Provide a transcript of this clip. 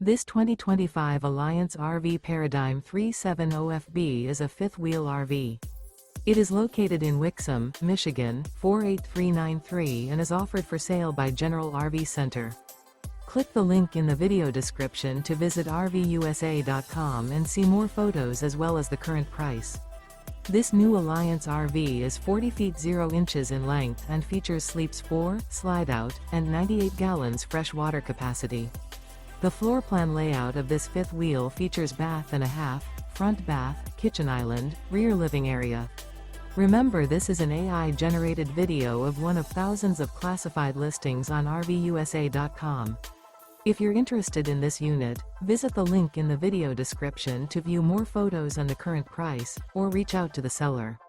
This 2025 Alliance RV Paradigm 370FB is a fifth-wheel RV. It is located in Wixom, Michigan, 48393 and is offered for sale by General RV Center. Click the link in the video description to visit RVUSA.com and see more photos as well as the current price. This new Alliance RV is 40 feet 0 inches in length and features sleeps 4, slide-out, and 98 gallons fresh water capacity. The floor plan layout of this fifth wheel features bath and a half, front bath, kitchen island, rear living area. Remember, this is an AI-generated video of one of thousands of classified listings on RVUSA.com. If you're interested in this unit, visit the link in the video description to view more photos and the current price, or reach out to the seller.